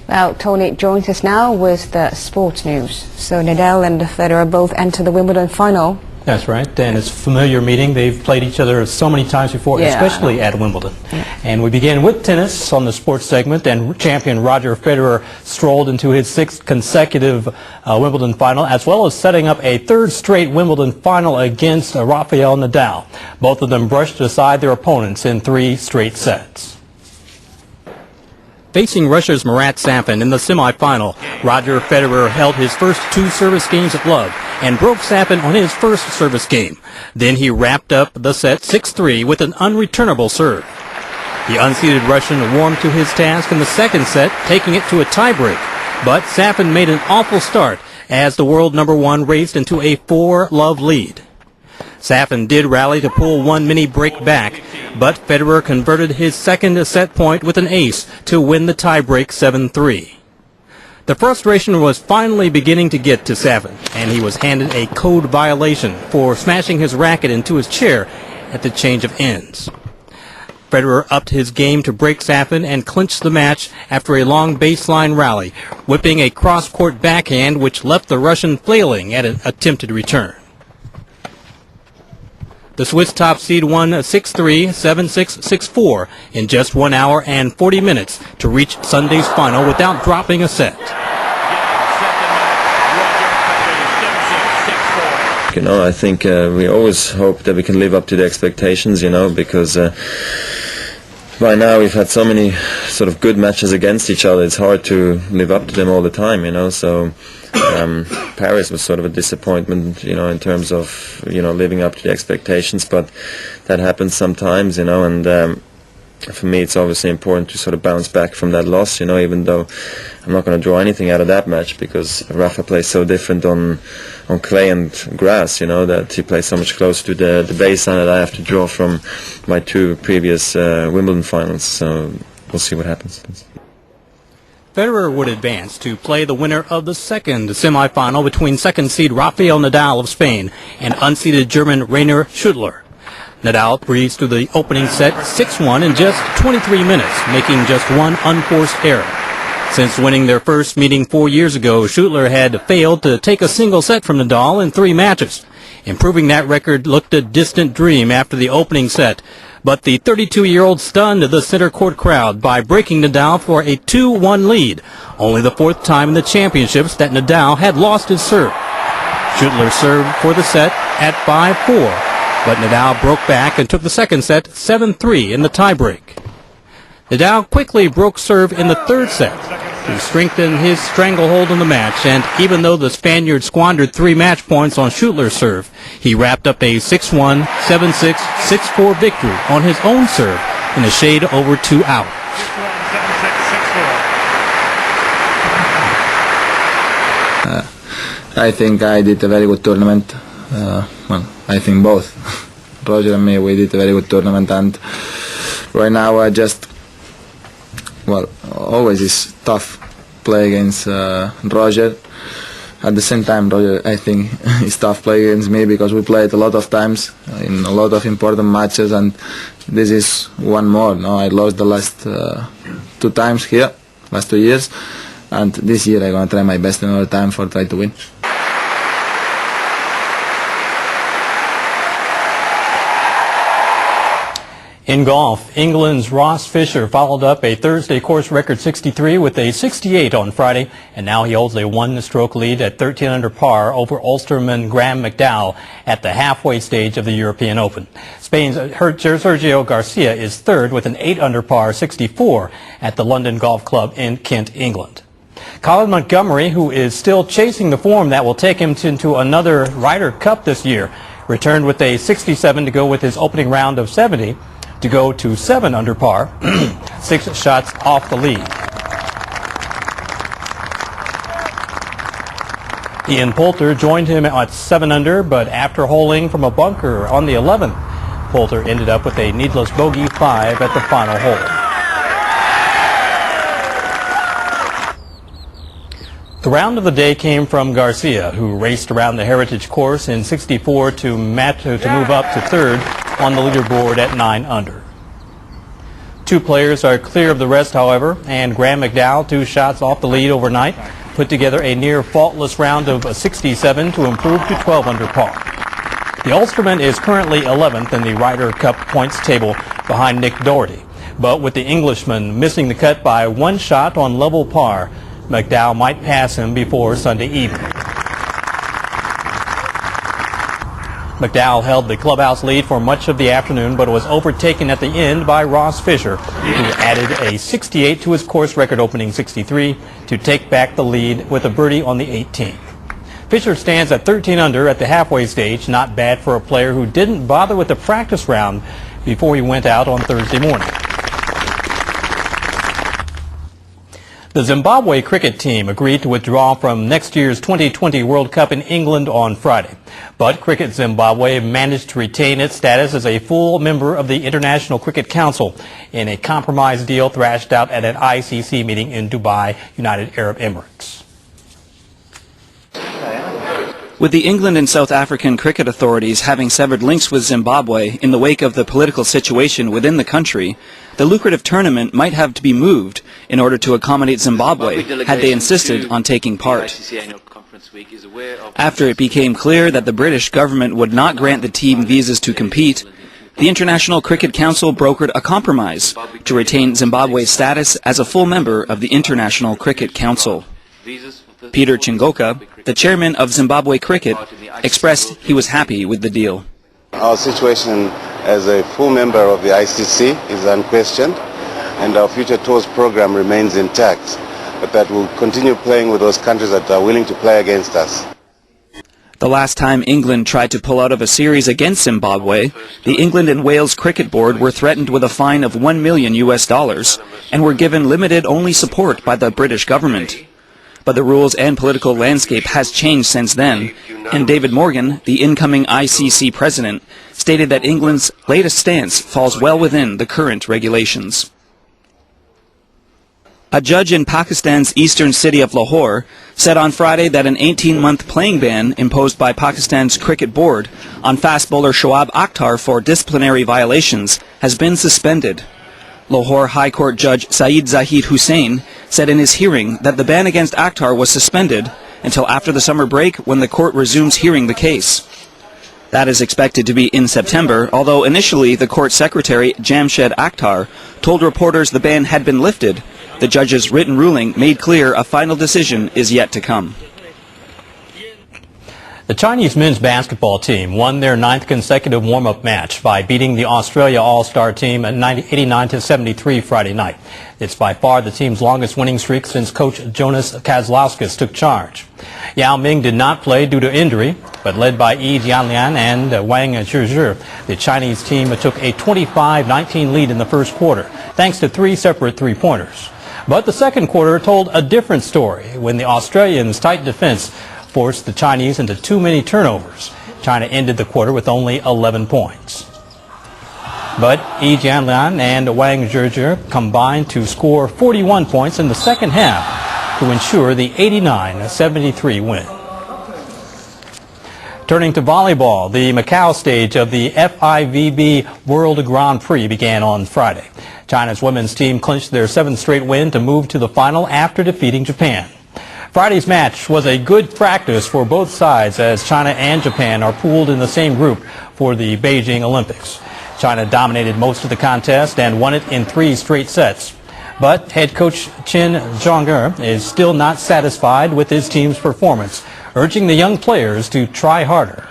Well, Tony joins us now with the sports news. So Nadal and Federer both enter the Wimbledon final. That's right, and it's a familiar meeting. They've played each other so many times before, especially at Wimbledon. And we begin with tennis on the sports segment, and champion Roger Federer strolled into his 6th consecutive Wimbledon final, as well as setting up a 3rd straight Wimbledon final against Rafael Nadal. Both of them brushed aside their opponents in 3 straight sets. Facing Russia's Marat Safin in the semifinal, Roger Federer held his first 2 service games of love and broke Safin on his first service game. Then he wrapped up the set 6-3 with an unreturnable serve. The unseeded Russian warmed to his task in the 2nd set, taking it to a tiebreak. But Safin made an awful start as the world #1 raced into a 4-love lead. Safin did rally to pull one mini break back, but Federer converted his 2nd set point with an ace to win the tiebreak 7-3. The frustration was finally beginning to get to Safin, and he was handed a code violation for smashing his racket into his chair at the change of ends. Federer upped his game to break Safin and clinched the match after a long baseline rally, whipping a cross-court backhand which left the Russian flailing at an attempted return. The Swiss top seed won 6-3, 7-6, 6-4 in just 1 hour and 40 minutes to reach Sunday's final without dropping a set. You know, I think we always hope that we can live up to the expectations, you know, because by now we've had so many sort of good matches against each other. It's hard to live up to them all the time, you know, so Paris was sort of a disappointment, you know, in terms of, you know, living up to the expectations, but that happens sometimes, you know, and for me it's obviously important to sort of bounce back from that loss, you know, even though I'm not going to draw anything out of that match because Rafa plays so different on clay and grass, you know, that he plays so much closer to the baseline that I have to draw from my 2 previous Wimbledon finals, so we'll see what happens. Federer would advance to play the winner of the 2nd semifinal between 2nd seed Rafael Nadal of Spain and unseeded German Rainer Schüttler. Nadal breezed through the opening set 6-1 in just 23 minutes, making just one unforced error. Since winning their first meeting 4 years ago, Schüttler had failed to take a single set from Nadal in 3 matches. Improving that record looked a distant dream after the opening set, but the 32-year-old stunned the center court crowd by breaking Nadal for a 2-1 lead, only the 4th time in the championships that Nadal had lost his serve. Schüttler served for the set at 5-4, but Nadal broke back and took the 2nd set 7-3 in the tiebreak. Nadal quickly broke serve in the 3rd set to strengthen his stranglehold in the match, and even though the Spaniard squandered 3 match points on Schüttler's serve, he wrapped up a 6-1, 7-6, 6-4 victory on his own serve in a shade over 2 hours. I think I did a very good tournament. Well, I think both. Roger and me, we did a very good tournament, and right now I just, well, always is tough play against Roger. At the same time, Roger, I think, it's tough play against me because we played a lot of times in a lot of important matches, and this is one more. No, I lost the last 2 times here, last 2 years, and this year I'm gonna try my best another time for try to win. In golf, England's Ross Fisher followed up a Thursday course record 63 with a 68 on Friday, and now he holds a 1-stroke lead at 13 under par over Ulsterman Graham McDowell at the halfway stage of the European Open. Spain's Sergio Garcia is 3rd with an 8 under par 64 at the London Golf Club in Kent, England. Colin Montgomery, who is still chasing the form that will take him into another Ryder Cup this year, returned with a 67 to go with his opening round of 70. To go to 7 under par, 6 shots off the lead. Ian Poulter joined him at 7 under, but after holing from a bunker on the 11th, Poulter ended up with a needless bogey 5 at the final hole. The round of the day came from Garcia, who raced around the Heritage Course in 64 to move up to 3rd on the leaderboard at 9 under. Two players are clear of the rest, however, and Graham McDowell, 2 shots off the lead overnight, put together a near faultless round of 67 to improve to 12 under par. The Ulsterman is currently 11th in the Ryder Cup points table behind Nick Doherty. But with the Englishman missing the cut by 1 shot on level par, McDowell might pass him before Sunday evening. McDowell held the clubhouse lead for much of the afternoon, but was overtaken at the end by Ross Fisher, who added a 68 to his course record opening 63 to take back the lead with a birdie on the 18th. Fisher stands at 13 under at the halfway stage, not bad for a player who didn't bother with the practice round before he went out on Thursday morning. The Zimbabwe cricket team agreed to withdraw from next year's 2020 World Cup in England on Friday. But Cricket Zimbabwe managed to retain its status as a full member of the International Cricket Council in a compromise deal thrashed out at an ICC meeting in Dubai, United Arab Emirates. With the England and South African cricket authorities having severed links with Zimbabwe in the wake of the political situation within the country, the lucrative tournament might have to be moved in order to accommodate Zimbabwe had they insisted on taking part. After it became clear that the British government would not grant the team visas to compete, the International Cricket Council brokered a compromise to retain Zimbabwe's status as a full member of the International Cricket Council. Peter Chingoka, the chairman of Zimbabwe Cricket, expressed he was happy with the deal. Our situation as a full member of the ICC is unquestioned, and our future tours program remains intact, but that we'll continue playing with those countries that are willing to play against us. The last time England tried to pull out of a series against Zimbabwe, the England and Wales Cricket Board were threatened with a fine of $1 million and were given limited only support by the British government. But the rules and political landscape has changed since then, and David Morgan, the incoming ICC president, stated that England's latest stance falls well within the current regulations. A judge in Pakistan's eastern city of Lahore said on Friday that an 18-month playing ban imposed by Pakistan's cricket board on fast bowler Shoaib Akhtar for disciplinary violations has been suspended. Lahore High Court Judge Saeed Zahid Hussain said in his hearing that the ban against Akhtar was suspended until after the summer break when the court resumes hearing the case. That is expected to be in September, although initially the court secretary Jamshed Akhtar told reporters the ban had been lifted. The judge's written ruling made clear a final decision is yet to come. The Chinese men's basketball team won their 9th consecutive warm-up match by beating the Australia All-Star team at 89-73 Friday night. It's by far the team's longest winning streak since coach Jonas Kazlauskas took charge. Yao Ming did not play due to injury, but led by Yi Jianlian and Wang Zhizhi, the Chinese team took a 25-19 lead in the first quarter, thanks to 3 separate three-pointers. But the second quarter told a different story when the Australians' tight defense forced the Chinese into too many turnovers. China ended the quarter with only 11 points. But Yi Jianlian and Wang Zhizhi combined to score 41 points in the second half to ensure the 89-73 win. Turning to volleyball, the Macau stage of the FIVB World Grand Prix began on Friday. China's women's team clinched their 7th straight win to move to the final after defeating Japan. Friday's match was a good practice for both sides as China and Japan are pooled in the same group for the Beijing Olympics. China dominated most of the contest and won it in 3 straight sets. But head coach Chen Zhong'er is still not satisfied with his team's performance, urging the young players to try harder.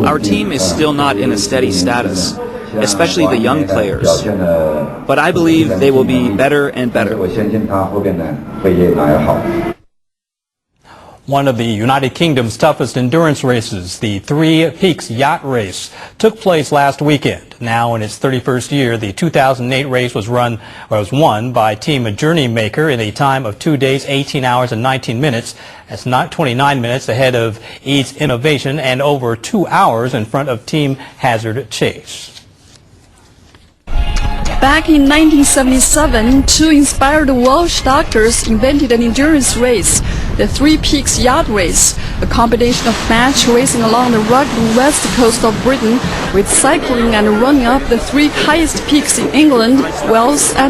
Our team is still not in a steady status, especially the young players. But I believe they will be better and better. One of the United Kingdom's toughest endurance races, the Three Peaks Yacht Race, took place last weekend. Now in its 31st year, the 2008 race was won by Team Journeymaker in a time of 2 days, 18 hours and 19 minutes. That's not 29 minutes ahead of Eads Innovation and over 2 hours in front of Team Hazard Chase. Back in 1977, 2 inspired Welsh doctors invented an endurance race. the Three Peaks Yacht Race, a combination of match racing along the rugged west coast of Britain with cycling and running up the three highest peaks in England, Wales and